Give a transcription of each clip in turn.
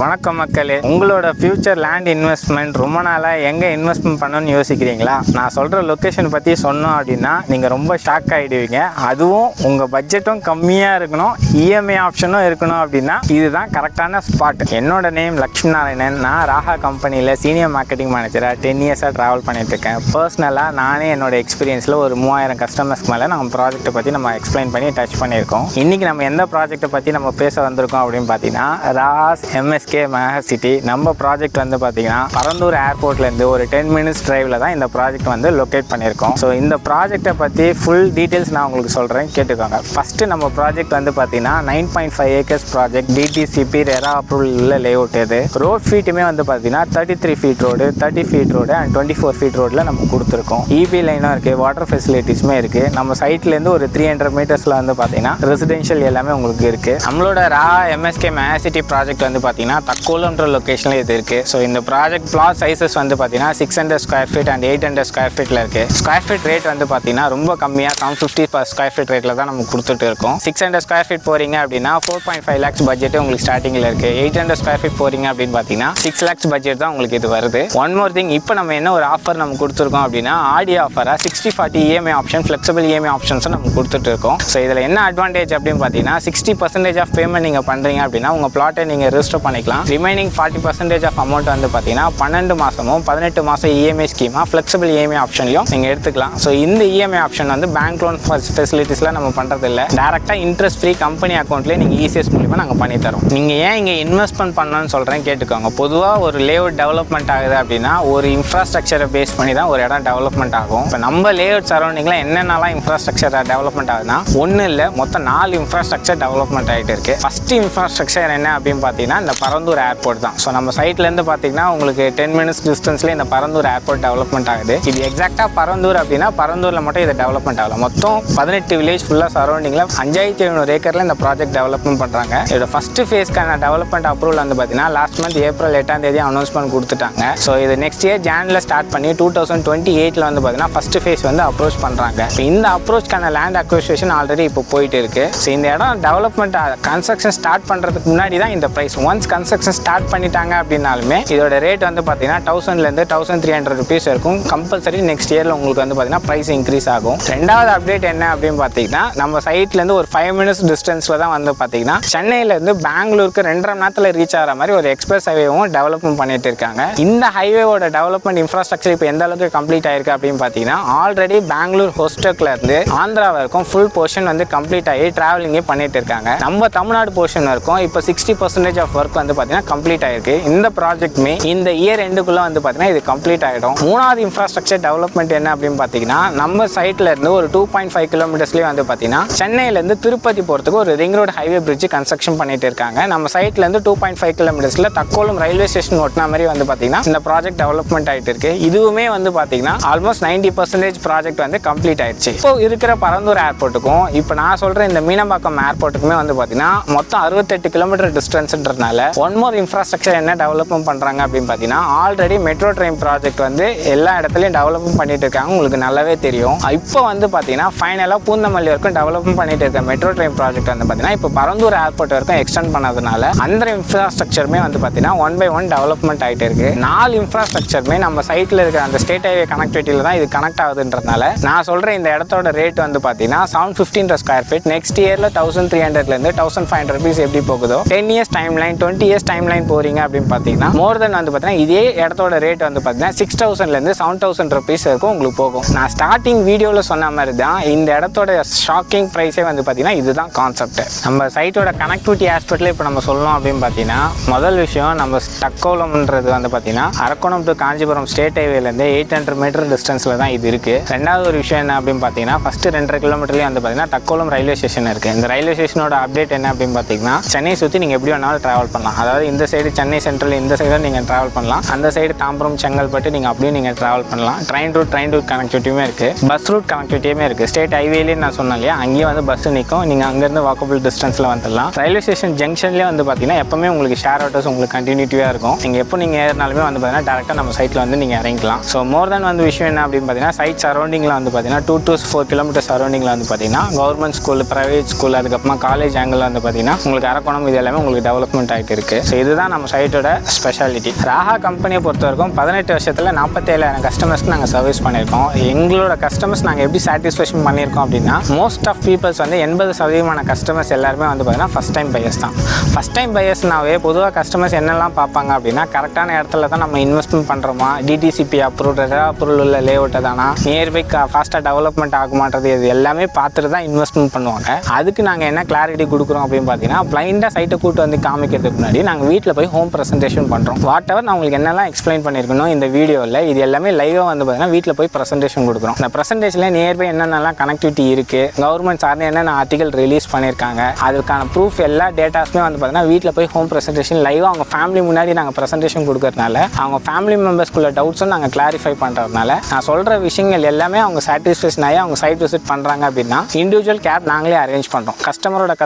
வணக்கம் மக்களே, உங்களோட ஃபியூச்சர் லேண்ட் இன்வெஸ்ட்மெண்ட் ரொம்ப நாளாக எங்கே இன்வெஸ்ட்மெண்ட் பண்ணணும்னு யோசிக்கிறீங்களா? நான் சொல்கிற லொக்கேஷன் பற்றி சொன்னோம் அப்படின்னா நீங்கள் ரொம்ப ஷாக் ஆகிடுவீங்க. அதுவும் உங்கள் பட்ஜெட்டும் கம்மியாக இருக்கணும், இஎம்ஐ ஆப்ஷனும் இருக்கணும் அப்படின்னா இதுதான் கரெக்டான ஸ்பாட். என்னோட நேம் லக்ஷ்மி நாராயணன். நான் ராஹா கம்பெனியில் சீனியர் மார்க்கெட்டிங் மேனேஜராக 10 இயர்ஸாக ட்ராவல் பண்ணிட்டுருக்கேன். பர்சனலாக நானே என்னோட எக்ஸ்பீரியன்ஸில் ஒரு 3000 கஸ்டமர்ஸ்க்கு மேலே நம்ம ப்ராஜெக்ட்டை பற்றி நம்ம எக்ஸ்பிளைன் பண்ணி டச் பண்ணியிருக்கோம். இன்றைக்கி நம்ம எந்த ப்ராஜெக்ட்டை பற்றி நம்ம பேச வந்திருக்கோம் அப்படின்னு பார்த்தீங்கன்னா ராஸ் MSK மெகா சிட்டி. நம்ம ப்ராஜெக்ட் வந்து பார்த்தீங்கன்னா பரந்தூர் ஏர்போர்ட்லேருந்து ஒரு 10 மினிட்ஸ் டிரைவில் தான் இந்த ப்ராஜெக்ட் வந்து லொக்கேட் பண்ணியிருக்கோம். ஸோ இந்த ப்ராஜெக்டை பற்றி ஃபுல் டீட்டெயில்ஸ் நான் உங்களுக்கு சொல்கிறேன், கேட்டுக்கோங்க. ஃபஸ்ட்டு நம்ம ப்ராஜெக்ட் வந்து பார்த்தீங்கன்னா 9.5 acres project, DTCP RERA approval உள்ள லேஅவுட். இது ரோட் ஃபீட்டுமே வந்து பார்த்தீங்கன்னா 33 feet road, 30 feet road and 24 feet ரோடில் நம்ம கொடுத்துருக்கோம். EB லைனும் இருக்குது, வாட்டர் ஃபெசிலிட்டிஸுமே இருக்குது. நம்ம சைட்லேருந்து ஒரு 300 மீட்டர்ஸில் வந்து பார்த்தீங்கன்னா ரெசிடென்ஷியல் எல்லாமே உங்களுக்கு இருக்குது. நம்மளோட ராஹா MSK மெகா சிட்டி ப்ராஜெக்ட் வந்து பார்த்தீங்கன்னா தக்கோலம்ன்ற லொக்கேஷனில் இது இருக்குது. ஸோ இந்த ப்ராஜெக்ட் பிளாட் சைஸஸ் வந்து பார்த்தீங்கன்னா 600 ஸ்கொயர் ஃபீட் அண்ட் 800 ஸ்கொயர் ஃபீட்டில் இருக்குது. ஸ்கொயர் ஃபீட் ரேட் வந்து பார்த்தீங்கன்னா ரொம்ப கம்மியாக 750 per ஸ்கொயர் ஃபீட் ரேட்டில் தான் நம்ம கொடுத்துட்டு இருக்கோம். 600 ஸ்கொயர் ஃபீட் போகிறீங்க அப்படின்னா 4.5 lakhs பட்ஜெட்டு உங்களுக்கு ஸ்டார்டிங்கில் இருக்குது. 800 ஸ்கொயர் ஃபீட் போகிறீங்க அப்படின்னு பார்த்தீங்கன்னா 6 lakhs பட்ஜெட் தான் உங்களுக்கு இது வருது. ஒன் மோர் திங், இப்போ நம்ம என்ன ஒரு ஆஃபர் நம்ம கொடுத்துருக்கோம் அப்படின்னா ஆடி ஆஃபராக 60/40 EMI ஆப்ஷன், ஃப்ளெக்சிபிள் EMI ஆப்ஷன்ஸும் நம்ம கொடுத்துட்டு இருக்கோம். ஸோ இதில் என்ன அட்வான்டேஜ் அப்படின்னு பார்த்தீங்கன்னா 60% ஆஃப் பேமெண்ட் நீங்கள் பண்ணுறீங்க அப்படின்னா உங்கள் பிளாட்டை நீங்கள் ரெஜிஸ்டர் பண்ணிக்கலாம். ரிமைனிங் 40% ஆஃப் அமௌண்ட் வந்து பார்த்தீங்கன்னா 12 மாதமும் 18 மாதம் EMI ஸ்கீமாக ஃப்ளெக்சிபிள் EMI ஆப்ஷன்லையும் நீங்கள் எடுத்துக்கலாம். ஸோ இந்த EMI ஆப்ஷன் வந்து பேங்க் லோன் ஃபெசிலிட்டிஸ்லாம் நம்ம பண்ணுறது இல்லை, டேரெக்டாக இன்ட்ரெஸ்ட் ஃப்ரீ கம்பெனி அக்கௌண்ட்லேயே நீங்கள் ECS மூலிமா நாங்கள் பண்ணித்தரோம். நீங்கள் ஏன் இங்கே இன்வெஸ்ட்மெண்ட் பண்ணணும்னு சொல்கிறேன், கேட்டுக்கோங்க. பொதுவாக ஒரு லேஅவுட் டெவலப்மெண்ட் ஆகுது அப்படின்னா ஒரு இன்ஃப்ராஸ்ட்ரக்சரை பேஸ் பண்ணி தான் ஒரு இடம் டெவலப்மெண்ட் ஆகும். இப்போ நம்ம லேஅவுட் சரௌண்டிங்கில் என்னென்னலாம் இன்ஃப்ராஸ்ட்ரக்சர் டெவலப்மெண்ட் ஆகுதுன்னா ஒன்றும் இல்லை, மொத்தம் 4 இன்ஃப்ராஸ்ட்ரக்சர் டெவலப்மெண்ட் ஆகிட்டு இருக்குது. ஃபஸ்ட்டு இன்ஃப்ராஸ்ட்ரக்சர் என்ன அப்படின்னு பார்த்தீங்கன்னா இந்த பரந்தூர் ஏர்போர்ட் தான். ஸோ நம்ம சைட்லேருந்து பார்த்தீங்கன்னா உங்களுக்கு 10 மினிட்ஸ் டிஸ்டன்ஸ்லேயே இந்த பரந்தூர் ஏர்போர்ட் டெவலப்மெண்ட் ஆகுது. இது எக்ஸாக்டாக பரந்தூர் அப்படின்னா பரந்தூரில் மட்டும் இது டெவலப்மெண்ட் ஆகல, மொத்தம் 18 வில்லேஜ் ஃபுல்லாக சரௌண்டிங்கில் 5700 ஏக்கரில் இந்த ப்ராஜெக்ட் டெவலப்மெண்ட் பண்ணுறாங்க. இதோட ஃபஸ்ட்டு ஃபேஸ்க்கான டெவலப்மெண்ட் அப்ரூவல் வந்து பார்த்தீங்கன்னா லாஸ்ட் மந்த் ஏப்ரல் 8ஆம் தேதி அனௌன்ஸ்மெண்ட் கொடுத்துட்டாங்க. ஸோ இது நெக்ஸ்ட் இயர் ஜானில் ஸ்டார்ட் பண்ணி 2028 வந்து பார்த்தீங்கன்னா ஃபஸ்ட்டு ஃபேஸ் வந்து அப்ரோச் பண்ணுறாங்க. இந்த அப்ரோச்க்கான லேண்ட் அக்விசிஷன் ஆல்ரெடி இப்போ போயிட்டு இருக்கு. ஸோ இந்த இடம் டெவலப்மெண்ட் கன்ஸ்ட்ரக்ஷன் ஸ்டார்ட் பண்ணுறதுக்கு முன்னாடி தான் இந்த ப்ரைஸ். ஒன்ஸ் கன்ஸ்ட்ரக்ஷன் ஸ்டார்ட் பண்ணிட்டாங்க அப்படின்னாலுமே இதோட ரேட் வந்து பார்த்தீங்கன்னா 1000லேருந்து 1300 rupees இருக்கும். கம்பல்சரி நெக்ஸ்ட் இயரில் உங்களுக்கு வந்து பார்த்தீங்கன்னா ப்ரைஸ் இன்க்ரீஸ் ஆகும். ரெண்டாவது அப்டேட் என்ன அப்படின்னு பார்த்தீங்கன்னா நம்ம சைட்லேருந்து ஒரு 5 மினிட்ஸ் டிஸ்டன்ஸில் தான் வந்து பார்த்தீங்கன்னா சென்னையிலேருந்து பெங்களூருக்கு 2.5 மணி நேரத்தில் ரீச் ஆகிற மாதிரி ஒரு எக்ஸ்பிரஸ் ஹைவேவும் டெவலப்மெண்ட் பண்ணிட்டு இருக்காங்க. இந்த ஹைவேவோட டெவலப்மெண்ட் இன்ஃப்ராஸ்ட்ரக்சர் இப்போ எந்த அளவுக்கு கம்ப்ளீட் ஆயிருக்கு அப்படின்னு பார்த்தீங்கன்னா ஆல்ரெடி பெங்களூர் ஹோஸ்டக்ல இருந்து ஆந்திரா வரைக்கும் ஃபுல் போர்ஷன் வந்து கம்ப்ளீட் ஆகி டிராவலிங்கே பண்ணிட்டு இருக்காங்க. நம்ம தமிழ்நாடு போர்ஷன் இருக்கும் இப்போ 60% ஆஃப் ஒர்க் வந்து பார்த்தீங்கன்னா கம்ப்ளீட் ஆயிருக்கு. இந்த ப்ராஜெக்ட்மே இந்த இயர் எண்டுக்குள்ள வந்து பார்த்தீங்கன்னா இது கம்ப்ளீட் ஆகிடும். மூணாவது இன்ஃப்ராஸ்ட்ரக்சர் டெவலப்மெண்ட் என்ன அப்படின்னு பார்த்தீங்கன்னா நம்ம சைட்ல இருந்து ஒரு 2.5 கிலோமீட்டர்ஸ்லேயே வந்து பார்த்தீங்கன்னா சென்னையிலேருந்து திருப்பதி போகிறதுக்கு ஒரு ring road highway bridge construction பண்ணிட்டு இருக்காங்க. நம்ம சைட்லேருந்து 2.5 கிலோமீட்டர்ஸில் தக்கோலம் ரயில்வே ஸ்டேஷன் ஒட்டின மாதிரி வந்து பார்த்தீங்கன்னா இந்த ப்ராஜெக்ட் டெவலப்மெண்ட் ஆகிட்டு இருக்கு. இதுவுமே வந்து பார்த்தீங்கன்னா ஆல்மோஸ்ட் 90% ப்ராஜெக்ட் வந்து கம்ப்ளீட் ஆயிடுச்சு. இப்போ இருக்கிற பரந்தூர் ஏர்போர்ட்டுக்கும் இப்போ நான் சொல்ற இந்த மீனம்பாக்கம் ஏர்போர்ட்டுக்குமே வந்து பார்த்தீங்கன்னா மொத்தம் 68 கிலோமீட்டர் டிஸ்டன்ஸ்ன்றதுனால ஒன் மோர் இன்ஃப்ராஸ்ட்ரக்சர் என்ன டெவலப்மெண்ட் பண்ணுறாங்க அப்படின்னு பார்த்தீங்கன்னா ஆல்ரெடி மெட்ரோ ட்ரெயின் ப்ராஜெக்ட் வந்து எல்லா இடத்துலையும் டெவலப்மெண்ட் பண்ணிட்டு இருக்காங்க, உங்களுக்கு நல்லாவே தெரியும். இப்போ வந்து பார்த்தீங்கன்னா ஃபைனலாக பூந்தமல்லி வரைக்கும் டெவலப்மெண்ட் பண்ணிட்டு இருக்க மெட்ரோ ட்ரெயின் ப்ராஜெக்ட் வந்து பார்த்தீங்கன்னா இப்போ பரந்தூர் ஏர்போர்ட் வரைக்கும் எக்ஸ்டெண்ட் பண்ணதுனால அந்த இன்ஃப்ராஸ்ட்ரக்சருமே வந்து பார்த்தீங்கன்னா 1 by 1 டெவலப்மெண்ட் ஆகிட்டு இருக்கு. 4 இன்ஃப்ராஸ்ட்ரக்சருமே நம்ம சைட்டில் இருக்கிற அந்த ஸ்டேட் ஹைவே கனெக்டிவிட்டியில் தான் இது கனெக்ட் ஆகுதுன்றதுனால நான் சொல்கிறேன் இந்த இடத்தோட ரேட் வந்து பார்த்தீங்கன்னா 715 ஸ்கொயர் ஃபீட் நெக்ஸ்ட் இயரில் 1300லேருந்து 1500 rupees எப்படி போகுதோ 10 years time line 20 years time line போகிறீங்க அப்படின்னு பார்த்தீங்கன்னா மோர் தென் வந்து பார்த்தீங்கன்னா இதே இடத்தோட ரேட் வந்து பார்த்தீங்கன்னா 6000லேருந்து 7000 rupees இருக்கும் உங்களுக்கு போகும். நான் ஸ்டார்டிங் வீடியோவில் சொன்ன மாதிரி தான் இந்த இடத்தோட ஷாக்கிங் ப்ரைஸே வந்து பார்த்தீங்கன்னா இதுதான் கான்செப்ட். நம்ம சைட்டோட கனெக்டிவிட்டி ஆஸ்பெக்டில் இப்போ நம்ம சொல்லணும் அப்படின்னு பார்த்தீங்கன்னா முதல் விஷயம் நம்ம தக்கோலம்ன்றது வந்து பார்த்தீங்கன்னா அரக்கோணம் டு காஞ்சிபுரம் ஸ்டேட் ஹைவேலேருந்து 800 மீட்டர் டிஸ்டன்ஸில் தான் இது இருக்குது. ரெண்டாவது ஒரு விஷயம் என்ன அப்படின்னு பார்த்தீங்கன்னா ஃபஸ்ட்டு 2.5 கிலோமீட்டர்லேயே வந்து பார்த்தீங்கன்னா தக்கோலம் ரயில்வே ஸ்டேஷன் இருக்குது. இந்த ரயில்வே ஸ்டேஷனோட அப்டேட் என்ன அப்படின்னு பார்த்தீங்கன்னா சென்னை சுற்றி நீங்கள் எப்படி வேணாலும் ட்ராவல் பண்ணலாம். அதாவது இந்த சைடு சென்னை சென்ட்ரல் இந்த சைடு நீங்கள் ட்ராவல் பண்ணலாம், அந்த சைடு தாம்பரம் செங்கல்பட்டு நீங்கள் அப்படியே நீங்கள் ட்ராவல் பண்ணலாம். ட்ரெயின் ரூட் கனெக்டிவிட்டியுமே இருக்குது, பஸ் ரூட் கனெக்டிவிட்டியுமே இருக்குது. ஸ்டேட் ஹைவேலேயே நான் சொன்னேன் இல்லையா, அங்கேயே வந்து பஸ் நிற்கும், நீங்கள் அங்கேருந்து வாக்கபிள் டிஸ்டன்ஸில் வந்துடலாம். ரயில்வே ஸ்டேஷன் ஜங்ஷன்லேயே வந்து பார்த்தீங்கன்னா எப்பவுமே உங்களுக்கு ஷேர் ஆட்டோஸ் உங்களுக்கு கண்டினியூட்டிவாக இருக்கும். நீங்கள் எப்போ நீங்கள் ஏறினாலுமே வந்து பார்த்தீங்கன்னா டேரெக்டாக நம்ம சைட்டில் வந்து நீங்கள் இறங்கிக்கலாம். ஸோ மோர் தென் வந்து விஷயம் என்ன அப்படின்னு பார்த்தீங்கன்னா சைட் சரௌண்டிங்கில் வந்து பார்த்தீங்கன்னா 2 to 4 கிலோமீட்டர் சரௌண்டிங்கில் வந்து பார்த்தீங்கன்னா கவர்மெண்ட் ஸ்கூல், ப்ரைவேட் ஸ்கூல், அதுக்கப்புறமா காலேஜ் ஆங்கிள் வந்து பார்த்தீங்கன்னா உங்களுக்கு அரக்கோணம் இது எல்லாமே உங்களுக்கு டெவலப்மெண்ட் ஆகிட்டு இருக்குது. இருக்குது. ஸோ இதுதான் நம்ம சைட்டோட ஸ்பெஷாலிட்டி. ராஹா கம்பெனியை பொறுத்த வரைக்கும் 18 வருஷத்தில் 47,000 கஸ்டமர்ஸ்க்கு நாங்கள் சர்வீஸ் பண்ணியிருக்கோம். எங்களோட கஸ்டமர்ஸ் நாங்கள் எப்படி சாட்டிஸ்ஃபேக்ஷன் பண்ணியிருக்கோம் அப்படின்னா, மோஸ்ட் ஆஃப் பீப்புள்ஸ் வந்து 80% கஸ்டமர்ஸ் எல்லாருமே வந்து பார்த்தீங்கன்னா ஃபஸ்ட் டைம் பையர்ஸ் தான். ஃபஸ்ட் டைம் பையர்ஸ்னாவே பொதுவாக கஸ்டமர்ஸ் என்னெல்லாம் பார்ப்பாங்க அப்படின்னா, கரெக்டான இடத்துல தான் நம்ம இன்வெஸ்ட்மெண்ட் பண்ணுறோமா, டிடிசிபி அப்ரூவல் உள்ள லேஅவுட்டை தானா, நியர்பை ஃபாஸ்ட்டாக டெவலப்மெண்ட் ஆகுமான்றது இது எல்லாமே பார்த்துட்டு தான் இன்வெஸ்ட்மெண்ட் பண்ணுவாங்க. அதுக்கு நாங்கள் என்ன கிளாரிட்டி கொடுக்குறோம் அப்படின்னு பார்த்தீங்கன்னா, பிளைண்டாக சைட்டை கூட்டு வந்து காமிக்கிறதுக்கு முன்னாடி நாங்கள் வீட்டில் போய் ஹோம் ப்ரெசன்டேஷன் பண்ணுறோம். வாட் எவர் நான் உங்களுக்கு என்னெல்லாம் எக்ஸ்பிளைன் பண்ணியிருக்கணும் இந்த வீடியோவில், இது எல்லாமே லைவாக வந்து பார்த்தீங்கன்னா வீட்டில் போய் ப்ரெசன்டேஷன் கொடுக்குறோம். இந்த ப்ரெசன்டேஷனில் நியர்பை என்னென்னலாம் கனெக்டிவிட்டி இருக்குது, கவர்மெண்ட் சார்ந்து என்னென்ன ஆர்டிகல் ரிலீஸ் பண்ணியிருக்காங்க, அதுக்கான ப்ரூஃப் எல்லா டேட்டாஸுமே வந்து பார்த்தீங்கன்னா வீட்டில் போய் ஹோம் ப்ரெசன்டேஷன் லைவாக அவங்க ஃபேமிலி முன்னாடி நாங்கள் ப்ரெசன்டேஷன் கொடுக்கறதுனால அவங்க ஃபேமிலி மெம்பர்ஸ்குள்ள டவுட்ஸும் நாங்கள் கிளாரிஃபை பண்ணுறதுனால நான் சொல்கிற விஷயங்கள் எல்லாமே அவங்க சாட்டிஸ்ஃபேக்ஷன் ஆகி அவங்க சைட் விசிட் பண்ணுறாங்க அப்படின்னா இண்டிவிஜுவல் கேப் நாங்களே அரேஞ்ச் பண்ணுறோம். கஸ்டமரை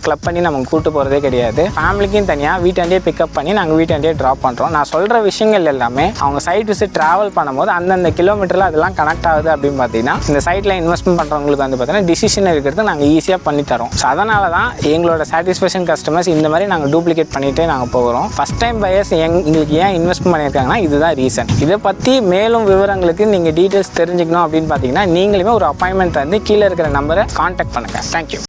கிளப் பண்ணி நம்ம கூட்டு போகிறதே கிடையாது. ஃபேமிலிக்கும் தனியாக வீட்டாண்டே பிக்கப் பண்ணி நாங்கள் வீட்டாண்டே ட்ராப் பண்ணுறோம். நான் சொல்கிற விஷயங்கள் எல்லாமே அவங்க சைட் விசிட் ட்ராவல் பண்ணும்போது அந்தந்த கிலோமீட்டரில் அதெல்லாம் கனெக்ட் ஆகுது அப்படின்னு பார்த்தீங்கன்னா இந்த சைட்டில் இன்வெஸ்ட்மெண்ட் பண்ணுறவங்களுக்கு வந்து பார்த்தீங்கன்னா டிசிஷன் இருக்கிறது நாங்கள் ஈஸியாக பண்ணி தரோம். ஸோ அதனால தான் எங்களோட சாட்டிஸ்ஃபேக்ஷன் கஸ்டமர்ஸ் இந்த மாதிரி நாங்கள் டூப்ளிகேட் பண்ணிகிட்டே நாங்கள் போகிறோம். ஃபஸ்ட் டைம் பையர்ஸ் எங்களுக்கு ஏன் இன்வெஸ்ட்மெண்ட் பண்ணியிருக்காங்கன்னா இதுதான் ரீசன். இதை பற்றி மேலும் விவரங்களுக்கு நீங்கள் டீட்டெயில்ஸ் தெரிஞ்சுக்கணும் அப்படின்னு பார்த்தீங்கன்னா நீங்களுமே ஒரு அப்பாயின்மெண்ட் வந்து கீழே இருக்கிற நம்பரை கான்டாக்ட் பண்ணுங்கள். தேங்க்யூ.